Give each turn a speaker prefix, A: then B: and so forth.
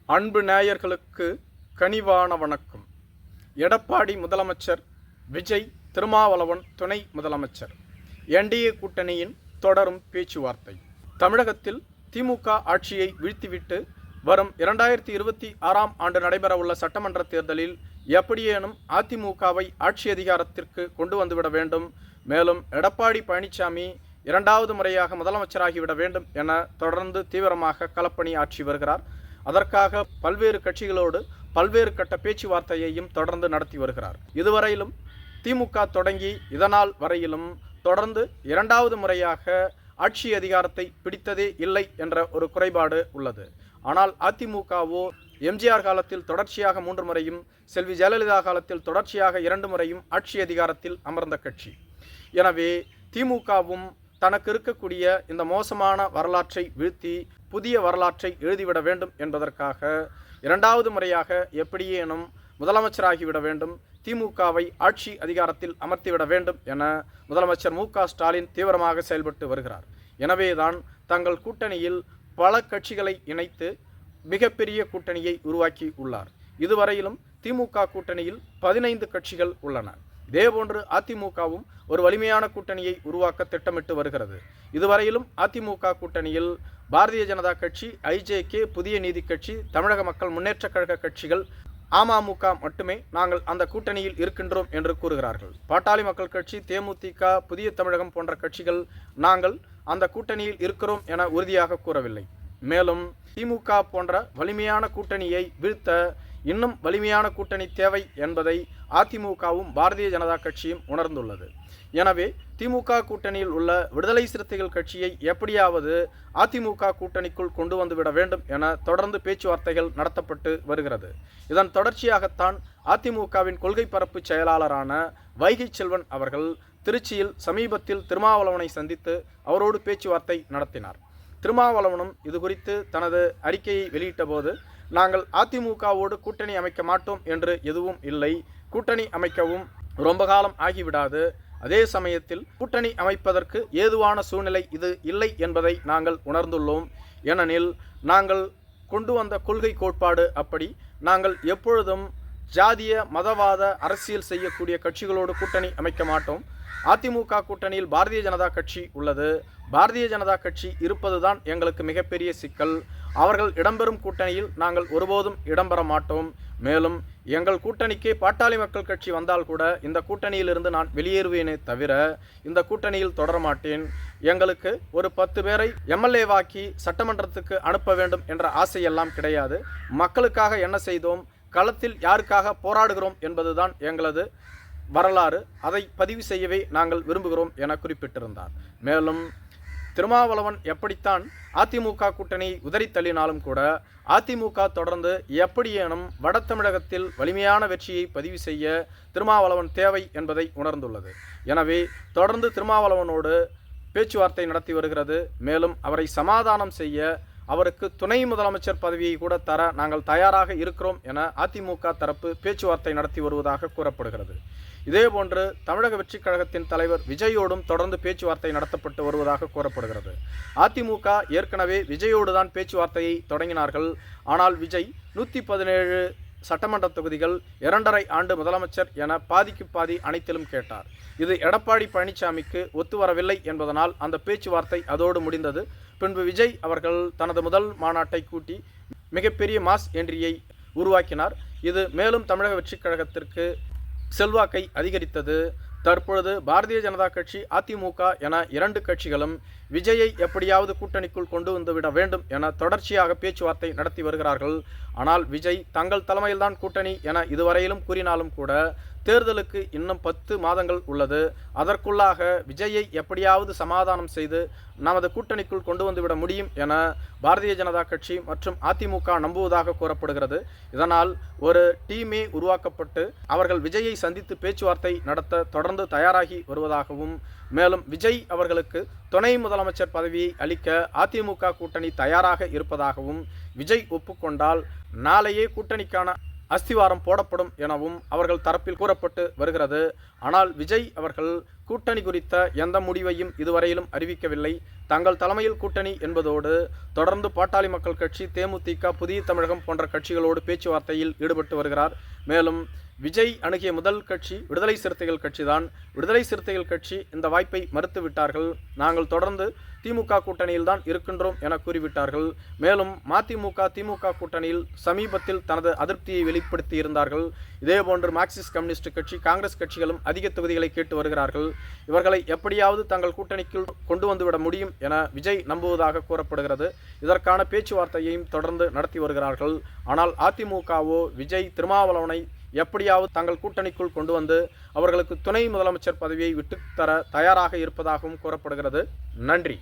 A: அன்பு நேயர்களுக்கு கனிவான வணக்கம். எடப்பாடி முதலமைச்சர், விஜய் திருமாவளவன் துணை முதலமைச்சர், என்டிஏ கூட்டணியின் தொடரும் பேச்சுவார்த்தை. தமிழகத்தில் திமுக ஆட்சியை வீழ்த்திவிட்டு வரும் 2026ஆம் ஆண்டு நடைபெறவுள்ள சட்டமன்ற தேர்தலில் எப்படியேனும் அதிமுகவை ஆட்சி அதிகாரத்திற்கு கொண்டு வந்துவிட வேண்டும், மேலும் எடப்பாடி பழனிசாமி இரண்டாவது முறையாக முதலமைச்சராகிவிட வேண்டும் என தொடர்ந்து தீவிரமாக களப்பணி ஆற்றி வருகிறார். அதற்காக பல்வேறு கட்சிகளோடு பல்வேறு கட்ட பேச்சுவார்த்தையையும் தொடர்ந்து நடத்தி வருகிறார். இதுவரையிலும் திமுக தொடங்கி இதனால் வரையிலும் தொடர்ந்து இரண்டாவது முறையாக ஆட்சி அதிகாரத்தை பிடித்ததே இல்லை என்ற ஒரு குறைபாடு உள்ளது. ஆனால் அதிமுகவோ எம்ஜிஆர் காலத்தில் தொடர்ச்சியாக 3 முறையும், செல்வி ஜெயலலிதா காலத்தில் தொடர்ச்சியாக 2 முறையும் ஆட்சி அதிகாரத்தில் அமர்ந்த கட்சி. எனவே திமுகவும் தனக்கு இருக்கக்கூடிய இந்த மோசமான வரலாற்றை வீழ்த்தி புதிய வரலாற்றை எழுதிவிட வேண்டும் என்பதற்காக இரண்டாவது முறையாக எப்படியேனும் முதலமைச்சராகிவிட வேண்டும், திமுகவை ஆட்சி அதிகாரத்தில் அமர்த்திவிட வேண்டும் என முதலமைச்சர் மு.க.ஸ்டாலின் தீவிரமாக செயல்பட்டு வருகிறார். எனவேதான் தங்கள் கூட்டணியில் பல கட்சிகளை இணைத்து மிகப்பெரிய கூட்டணியை உருவாக்கி உள்ளார். இதுவரையிலும் திமுக கூட்டணியில் 15 கட்சிகள் உள்ளன. இதேபோன்று அதிமுகவும் ஒரு வலிமையான கூட்டணியை உருவாக்க திட்டமிட்டு வருகிறது. இதுவரையிலும் அதிமுக கூட்டணியில் பாரதிய ஜனதா கட்சி, ஐஜேகே, புதிய நீதி கட்சி, தமிழக மக்கள் முன்னேற்ற கழக கட்சிகள், அமமுக மட்டுமே நாங்கள் அந்த கூட்டணியில் இருக்கின்றோம் என்று கூறுகிறார்கள். பாட்டாளி மக்கள் கட்சி, தேமுதிக, புதிய தமிழகம் போன்ற கட்சிகள் நாங்கள் அந்த கூட்டணியில் இருக்கிறோம் என உறுதியாக கூறவில்லை. மேலும் திமுக போன்ற வலிமையான கூட்டணியை வீழ்த்த இன்னும் வலிமையான கூட்டணி தேவை என்பதை அதிமுகவும் பாரதிய ஜனதா கட்சியும் உணர்ந்துள்ளது. எனவே திமுக கூட்டணியில் உள்ள விடுதலை சிறுத்தைகள் கட்சியை எப்படியாவது அதிமுக கூட்டணிக்குள் கொண்டு வந்துவிட வேண்டும் என தொடர்ந்து பேச்சுவார்த்தைகள் நடத்தப்பட்டு வருகிறது. இதன் தொடர்ச்சியாகத்தான் அதிமுகவின் கொள்கை பரப்பு செயலாளரான வைகை செல்வன் அவர்கள் திருச்சியில் சமீபத்தில் திருமாவளவனை சந்தித்து அவரோடு பேச்சுவார்த்தை நடத்தினார். திருமாவளவனும் இது குறித்து தனது அறிக்கையை வெளியிட்ட போது, நாங்கள் அதிமுகவோடு கூட்டணி அமைக்க மாட்டோம் என்று எதுவும் இல்லை, கூட்டணி அமைக்கவும் ரொம்ப காலம் ஆகிவிடாது, அதே சமயத்தில் கூட்டணி அமைப்பதற்கு ஏதுவான சூழ்நிலை இது இல்லை என்பதை நாங்கள் உணர்ந்துள்ளோம். ஏனெனில் நாங்கள் கொண்டு வந்த கொள்கை கோட்பாடு அப்படி. நாங்கள் எப்பொழுதும் ஜாதிய மதவாத அரசியல் செய்யக்கூடிய கட்சிகளோடு கூட்டணி அமைக்க மாட்டோம். அதிமுக கூட்டணியில் பாரதிய ஜனதா கட்சி உள்ளது. பாரதிய ஜனதா கட்சி இருப்பதுதான் எங்களுக்கு மிகப்பெரிய சிக்கல். அவர்கள் இடம்பெறும் கூட்டணியில் நாங்கள் ஒருபோதும் இடம்பெற மாட்டோம். மேலும் எங்கள் கூட்டணிக்கு பாட்டாளி மக்கள் கட்சி வந்தால் கூட இந்த கூட்டணியிலிருந்து நான் வெளியேறுவேனே தவிர இந்த கூட்டணியில் தொடர மாட்டேன். எங்களுக்கு ஒரு 10 பேரை எம்எல்ஏவாக்கி சட்டமன்றத்துக்கு அனுப்ப வேண்டும் என்ற ஆசையெல்லாம் கிடையாது. மக்களுக்காக என்ன செய்தோம், களத்தில் யாருக்காக போராடுகிறோம் என்பதுதான் எங்களது வரலாறு. அதை பதிவு செய்யவே நாங்கள் விரும்புகிறோம் என குறிப்பிட்டிருந்தார். மேலும் திருமாவளவன் எப்படித்தான் அதிமுக கூட்டணியை உதறி தள்ளினாலும் கூட அதிமுக தொடர்ந்து எப்படியேனும் வட தமிழகத்தில் வலிமையான வெற்றியை பதிவு செய்ய திருமாவளவன் தேவை என்பதை உணர்ந்துள்ளது. எனவே தொடர்ந்து திருமாவளவனோடு பேச்சுவார்த்தை நடத்தி வருகிறது. மேலும் அவரை சமாதானம் செய்ய அவருக்கு துணை முதலமைச்சர் பதவியை கூட தர நாங்கள் தயாராக இருக்கிறோம் என அதிமுக தரப்பு பேச்சுவார்த்தை நடத்தி வருவதாக கூறப்படுகிறது. இதேபோன்று தமிழக வெற்றிக் கழகத்தின் தலைவர் விஜயோடும் தொடர்ந்து பேச்சுவார்த்தை நடத்தப்பட்டு வருவதாக கூறப்படுகிறது. அதிமுக ஏற்கனவே விஜயோடு தான் பேச்சுவார்த்தையை தொடங்கினார்கள். ஆனால் விஜய் 117 சட்டமன்ற தொகுதிகள், 2.5 ஆண்டு முதலமைச்சர் என பாதிக்கு பாதி அனைத்திலும் கேட்டார். இது எடப்பாடி பழனிசாமிக்கு ஒத்துவரவில்லை என்பதனால் அந்த பேச்சுவார்த்தை அதோடு முடிந்தது. பின்பு விஜய் அவர்கள் தனது முதல் மாநாட்டை கூட்டி மிகப்பெரிய மாஸ் என்ட்ரியை உருவாக்கினார். இது மேலும் தமிழக வெற்றிக் கழகத்திற்கு செல்வாக்கை அதிகரித்தது. தற்பொழுது பாரதிய ஜனதா கட்சி, அதிமுக என 2 கட்சிகளும் விஜயை எப்படியாவது கூட்டணிக்குள் கொண்டு வந்துவிட வேண்டும் என தொடர்ச்சியாக பேச்சுவார்த்தை நடத்தி வருகிறார்கள். ஆனால் விஜய் தங்கள் தலைமையில்தான் கூட்டணி என இதுவரையிலும் கூறினாலும் கூட தேர்தலுக்கு இன்னும் 10 மாதங்கள் உள்ளது. அதற்குள்ளாக விஜயை எப்படியாவது சமாதானம் செய்து நமது கூட்டணிக்குள் கொண்டு வந்துவிட முடியும் என பாரதிய ஜனதா கட்சி மற்றும் அதிமுக நம்புவதாக கூறப்படுகிறது. இதனால் ஒரு டீமே உருவாக்கப்பட்டு அவர்கள் விஜயை சந்தித்து பேச்சுவார்த்தை நடத்த தொடர்ந்து தயாராகி வருவதாகவும், மேலும் விஜய் அவர்களுக்கு துணை முதலமைச்சர் பதவியை அளிக்க அதிமுக கூட்டணி தயாராக இருப்பதாகவும், விஜய் ஒப்புக்கொண்டால் நாளையே கூட்டணிக்கான அஸ்திவாரம் போடப்படும் எனவும் அவர்கள் தரப்பில் கூறப்பட்டு வருகிறது. ஆனால் விஜய் அவர்கள் கூட்டணி குறித்த எந்த முடிவையும் இதுவரையிலும் அறிவிக்கவில்லை. தங்கள் தலைமையில் கூட்டணி என்பதோடு தொடர்ந்து பாட்டாளி மக்கள் கட்சி, தேமுதிக, புதிய தமிழகம் போன்ற கட்சிகளோடு பேச்சுவார்த்தையில் ஈடுபட்டு வருகிறார். மேலும் விஜய் அணுகிய முதல் கட்சி விடுதலை சிறுத்தைகள் கட்சிதான். விடுதலை சிறுத்தைகள் கட்சி இந்த வாய்ப்பை மறுத்துவிட்டார்கள். நாங்கள் தொடர்ந்து திமுக கூட்டணியில் தான் இருக்கின்றோம் என கூறிவிட்டார்கள். மேலும் மதிமுக திமுக கூட்டணியில் சமீபத்தில் தனது அதிருப்தியை வெளிப்படுத்தி இருந்தார்கள். இதேபோன்று மார்க்சிஸ்ட் கம்யூனிஸ்ட் கட்சி, காங்கிரஸ் கட்சிகளும் அதிக தொகுதிகளை கேட்டு வருகிறார்கள். இவர்களை எப்படியாவது தங்கள் கூட்டணிக்குள் கொண்டு வந்துவிட முடியும் என விஜய் நம்புவதாக கூறப்படுகிறது. இதற்கான பேச்சுவார்த்தையையும் தொடர்ந்து நடத்தி வருகிறார்கள். ஆனால் அதிமுகவோ விஜய் திருமாவளவனை எப்படியாவது தங்கள் கூட்டணிக்குள் கொண்டு வந்து அவர்களுக்கு துணை முதலமைச்சர் பதவியை விட்டுத்தர தயாராக இருப்பதாகவும் கூறப்படுகிறது. நன்றி.